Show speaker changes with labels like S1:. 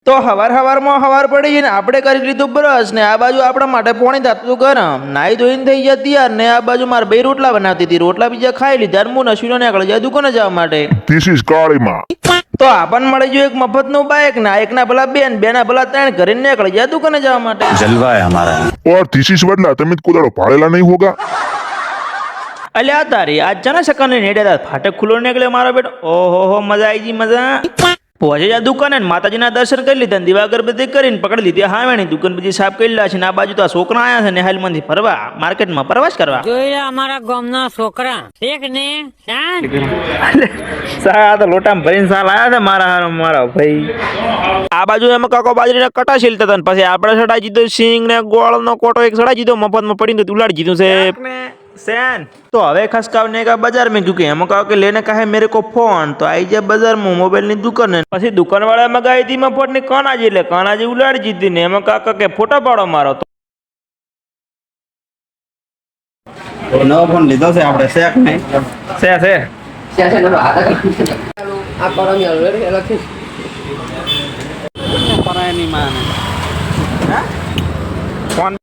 S1: તો હવાર પડી જઈને આપણે કરી લીધું બ્રશ ને આ બાજુ આપણા માટે પોણી થતું ગરમ નાઈ ધોઈને થઈ ગયા તૈયાર ને આ બાજુ મારે બે રોટલા બનાવતી હતી રોટલા બીજા ખાઈ લીધા અને હું નશીલો નીકળી જાય દુકાને જવા માટે
S2: This is કાળીમાં.
S1: તો આપણને મળી ગયું એક મફતનું બાઇક ના એકના ભલા બેના ભલા ત્રણ ઘરે નીકળી જાય દુકાને જવા માટે
S3: जलवा है हमारा।
S2: और this is वरना તમે કોદાળો ભાળેલા નહીં હોગા.
S1: અલ્યા તારી આજ જના સકને નેડેલા ફાટક ખુલ્લો નીકળ્યો મારો બેટો ઓહો મજા આવી ગઈ મજા પહોંચે જા દુકાને ને માતાજીના દર્શન કરી લીધા દીવા અગરબત્તી કરીને પકડી લીધી હાવેણી દુકાન બધી સાફ કરી લા છે ને આ બાજુ તો આ છોકરા આયા છે નેહાલમાંથી ફરવા માર્કેટમાં પ્રવાસ કરવા
S4: જોઈ અમારા ગામના છોકરા એક ને
S1: સા તો લોટામાં ભરીને સાલ આયા છે મારા ભાઈ આ બાજુ એમાં કાકો બાજરીના કટા છીલતા હતા ને પછી આપણે સડાઈ દીધો સિંગ ને ગોળનો કોટો એક સડાઈ દીધો મફતમાં પડીને તો ઉલાડી દીધું છે सैन तो हवे खसकावने का बाजार में क्योंकि हम कहा कि लेने का है मेरे को फोन तो आई जब बाजार में मोबाइल ની દુકાન ને પછી દુકાન વાળા મગાવી હતી મફત ની કાનાજી એટલે કાનાજી ઉલાડી દીધી ને એમાં કાકા કે ફોટો પાડો મારો તો
S3: नवा फोन લીધો છે આપણે શેક નહીં
S4: આ પરમ લખી
S3: પરાયની માને
S1: ફોન